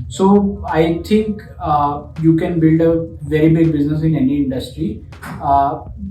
So I think you can build a very big business in any industry.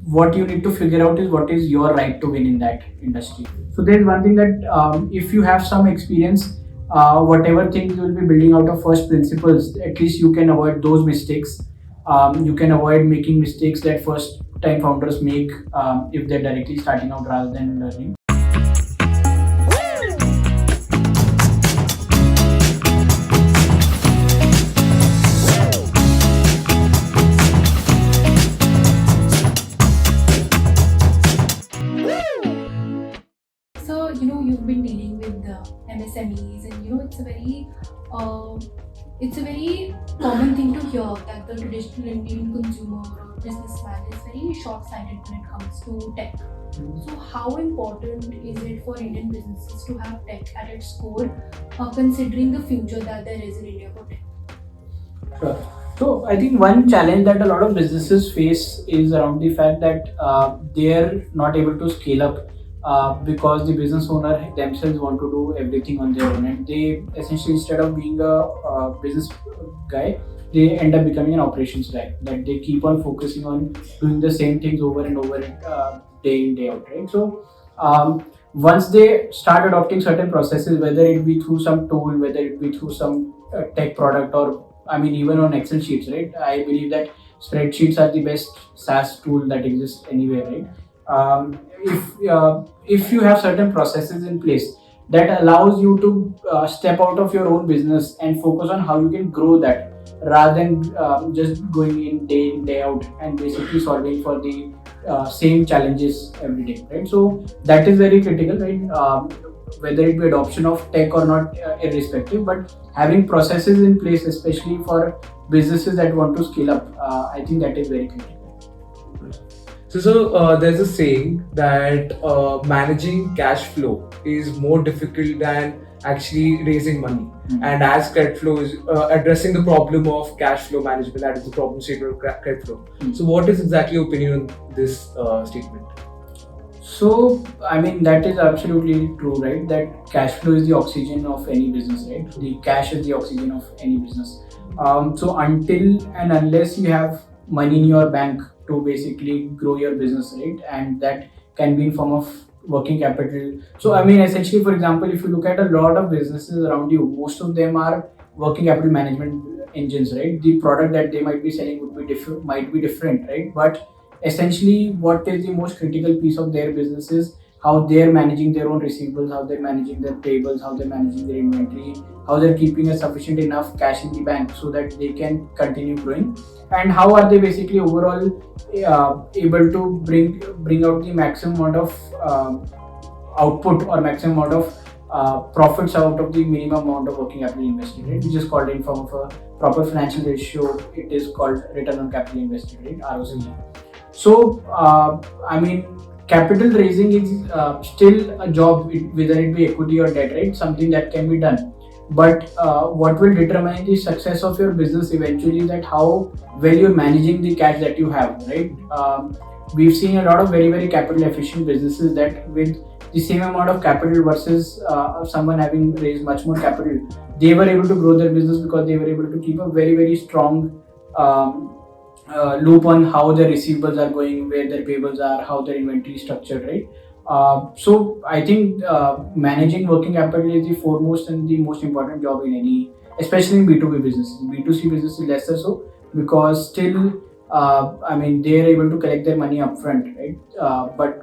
What you need to figure out is what is your right to win in that industry. So there's one thing that if you have some experience, whatever things you will be building out of first principles, at least you can avoid those mistakes. You can avoid making mistakes that first time founders make if they're directly starting out rather than learning. You've been dealing with the MSMEs, and uh, it's a very common thing to hear that the traditional Indian consumer or businessman is very short-sighted when it comes to tech. So, how important is it for Indian businesses to have tech at its core, considering the future that there is in India for tech? Sure. So I think one challenge that a lot of businesses face is around the fact that they're not able to scale up because the business owner themselves want to do everything on their own, and they essentially, instead of being a business guy, they end up becoming an operations guy. That they keep on focusing on doing the same things over and over, day in day out, right? So. Once they start adopting certain processes, whether it be through some tool, whether it be through some tech product, or I mean, even on Excel sheets, right? I believe that spreadsheets are the best SaaS tool that exists anywhere, right? If you have certain processes in place that allows you to step out of your own business and focus on how you can grow that, rather than just going in day out and basically solving for the same challenges every day, right? So that is very critical, right? Whether it be adoption of tech or not, irrespective, but having processes in place, especially for businesses that want to scale up, I think that is very critical. There's a saying that managing cash flow is more difficult than actually raising money. And as Credflow is addressing the problem of cash flow management, that is the problem statement of Credflow. So, what is exactly your opinion on this statement? So, I mean, that is absolutely true, right? That cash flow is the oxygen of any business, right? The cash is the oxygen of any business. So, until and unless you have money in your bank to basically grow your business, right? And that can be in form of working capital. So, I mean, essentially, for example, if you look at a lot of businesses around you, most of them are working capital management engines, right? The product that they might be selling might be different, right? But essentially what is the most critical piece of their business is how they're managing their own receivables, how they're managing their payables, how they're managing their inventory, how they're keeping a sufficient enough cash in the bank so that they can continue growing, and how are they basically overall able to bring out the maximum amount of output or maximum amount of profits out of the minimum amount of working capital invested, right? Which is called, in form of a proper financial ratio, it is called return on capital invested, right? ROCE. So, I mean, capital raising is still a job, whether it be equity or debt, right? Something that can be done. But what will determine the success of your business eventually is that how well you're managing the cash that you have, right? We've seen a lot of very, very capital efficient businesses that with the same amount of capital versus someone having raised much more capital, they were able to grow their business because they were able to keep a very, very strong loop on how their receivables are going, where their payables are, how their inventory is structured, right? So I think managing working capital is the foremost and the most important job in any, especially in B2B businesses. B2C business is lesser so, because still, I mean, they are able to collect their money upfront, right? But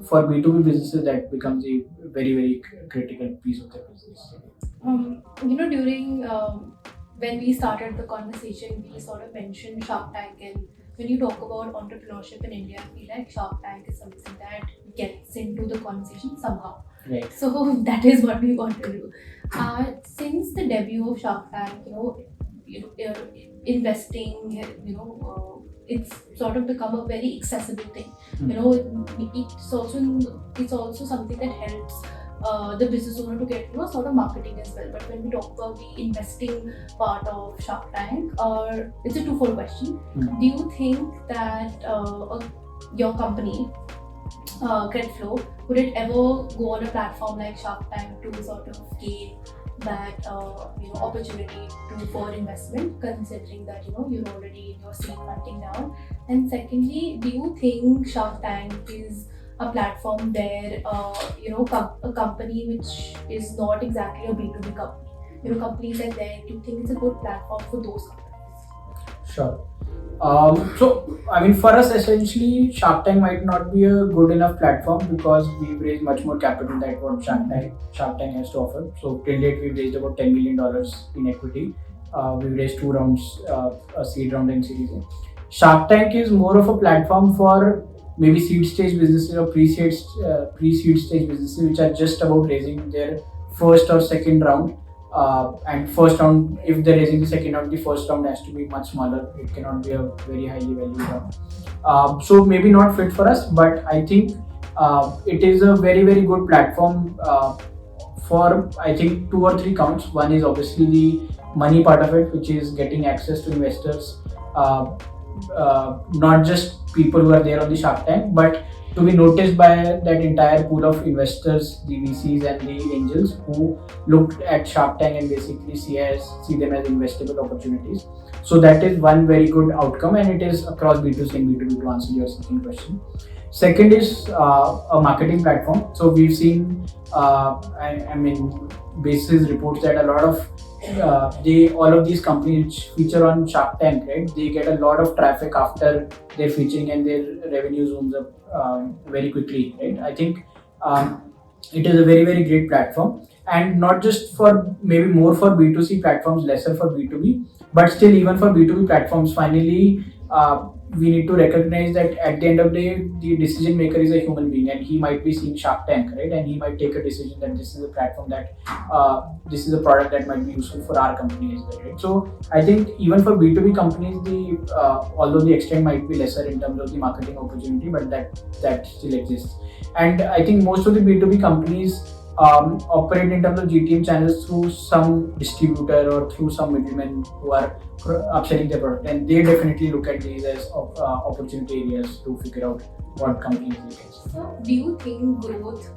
for B2B businesses, that becomes a very, very critical piece of their business. During when we started the conversation, we sort of mentioned Shark Tank, and when you talk about entrepreneurship in India, I feel like Shark Tank is something that gets into the conversation somehow. Right. So that is what we want to do. Since the debut of Shark Tank, investing, it's sort of become a very accessible thing. It's also something that helps the business owner to get sort of marketing as well. But when we talk about the investing part of Shark Tank, it's a twofold question. Do you think that your company, Credflow, would it ever go on a platform like Shark Tank to sort of gain that opportunity to for investment, considering that you're already in your seed funding now? And secondly, do you think Shark Tank is a platform where a company which is not exactly a B2B company, companies like that, do you think it's a good platform for those companies? Sure. So, I mean, for us, essentially, Shark Tank might not be a good enough platform because we've raised much more capital than what Shark Tank has to offer. So, till date, we've raised about $10 million in equity. We've raised two rounds, a seed round and Series A. Shark Tank is more of a platform for maybe seed stage businesses or pre-seed stage businesses which are just about raising their first or second round. And first round, if they're raising the second round, the first round has to be much smaller. It cannot be a very highly valued round. So maybe not fit for us, but I think it is a very very good platform for I think two or three counts. One is obviously the money part of it, which is getting access to investors, uh, not just people who are there on the Shark Tank, but to be noticed by that entire pool of investors, the VCs and the angels who looked at Shark Tank and basically see them as investable opportunities. So that is one very good outcome, and it is across B2C and B2B to answer your second question. Second is a marketing platform. So we've seen, I mean, basis reports that a lot of all of these companies which feature on Shark Tank, right? They get a lot of traffic after they're featuring, and their revenue zooms up very quickly, right? I think it is a very very great platform, and not just for maybe more for B2C platforms, lesser for B2B, but still even for B2B platforms. Finally, we need to recognize that at the end of the day, the decision maker is a human being, and he might be seeing Shark Tank, right? And he might take a decision that this is a platform that this is a product that might be useful for our company as well, right? So I think even for B2B companies, the although the extent might be lesser in terms of the marketing opportunity, but that still exists. And I think most of the B2B companies operate in terms of GTM channels through some distributor or through some middlemen who are upselling their product, and they definitely look at these as opportunity areas to figure out what companies they can. So, do you think growth,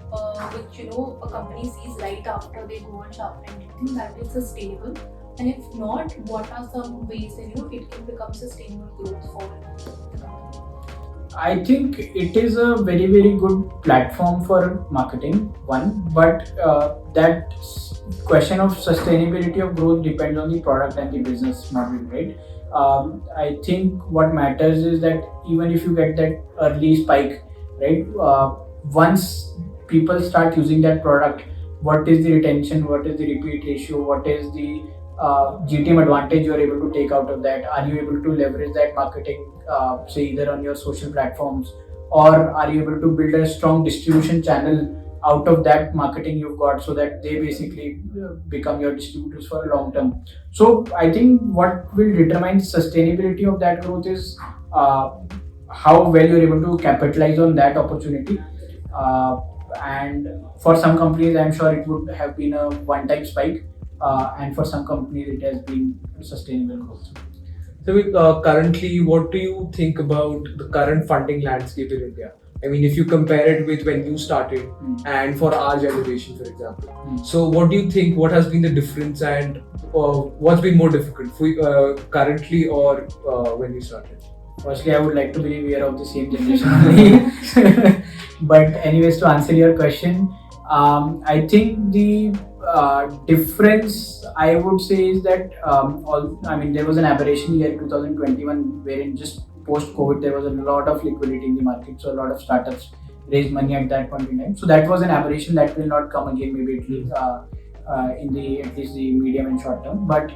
which a company sees right after they go on Shark Tank, do you think that is sustainable? And if not, what are some ways that it can become sustainable growth for the company? I think it is a very very good platform for marketing one, but that question of sustainability of growth depends on the product and the business model, right? I think what matters is that even if you get that early spike, right? Once people start using that product, what is the retention? What is the repeat ratio? What is the GTM advantage you are able to take out of that? Are you able to leverage that marketing, say either on your social platforms, or are you able to build a strong distribution channel out of that marketing you've got, so that they basically become your distributors for a long term? So I think what will determine sustainability of that growth is how well you're able to capitalize on that opportunity. Uh, and for some companies, I'm sure it would have been a one-time spike, and for some companies it has been sustainable growth. So, currently, what do you think about the current funding landscape in India? I mean, if you compare it with when you started and for our generation, for example. So, what do you think? What has been the difference, and what's been more difficult for you, currently or when you started? Firstly, I would like to believe we are of the same generation only. But anyways, to answer your question, I think the difference I would say is that I mean, there was an aberration year 2021 wherein just post COVID there was a lot of liquidity in the market, so a lot of startups raised money at that point in time. So that was an aberration that will not come again, maybe at least in the at least the medium and short term. But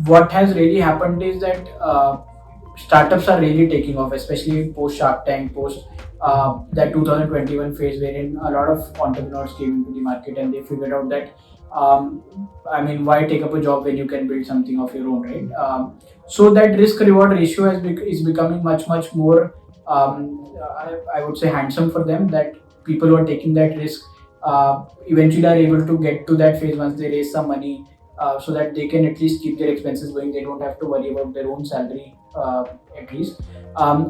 what has really happened is that startups are really taking off, especially post Shark Tank, post that 2021 phase, wherein a lot of entrepreneurs came into the market and they figured out that I mean, why take up a job when you can build something of your own, right? So that risk reward ratio is becoming much more, I would say, handsome for them. That people who are taking that risk eventually are able to get to that phase once they raise some money, so that they can at least keep their expenses going. They don't have to worry about their own salary, at least.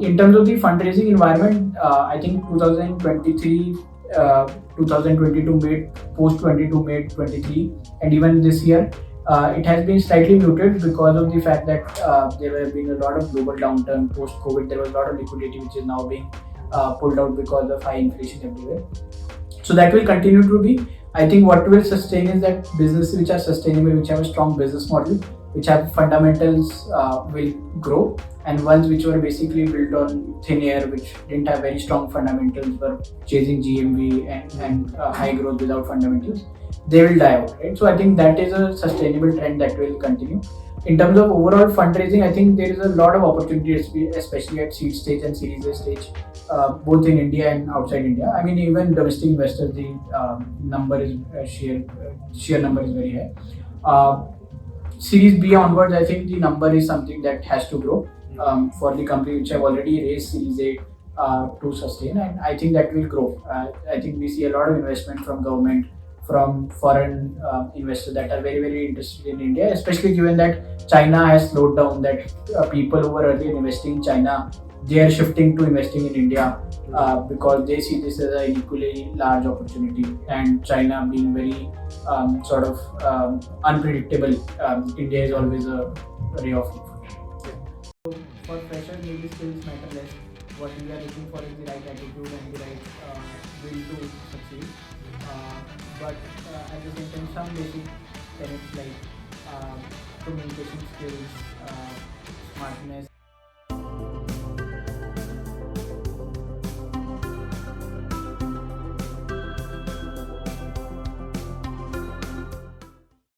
In terms of the fundraising environment, I think 2023 2022 made post 22 made 23, and even this year it has been slightly muted because of the fact that there have been a lot of global downturn post COVID. There was a lot of liquidity which is now being pulled out because of high inflation everywhere. So that will continue to be. I think what will sustain is that businesses which are sustainable, which have a strong business model, which have fundamentals, will grow, and ones which were basically built on thin air, which didn't have very strong fundamentals, were chasing GMV and high growth without fundamentals, they will die out, right? So I think that is a sustainable trend that will continue. In terms of overall fundraising, I think there is a lot of opportunities, especially at seed stage and Series A stage, both in India and outside India. I mean, even domestic investors, the number is sheer number is very high. Series B onwards, I think the number is something that has to grow for the company which have already raised Series A to sustain, and I think that will grow. I think we see a lot of investment from government, from foreign investors that are very interested in India, especially given that China has slowed down. That people who were earlier investing in China, they are shifting to investing in India because they see this as an equally large opportunity. And China being very unpredictable, India is always a ray of hope. So for freshers, maybe skills matter less. What we are looking for is the right attitude and the right will to succeed. But at the same time, some basic tenets like communication skills, smartness,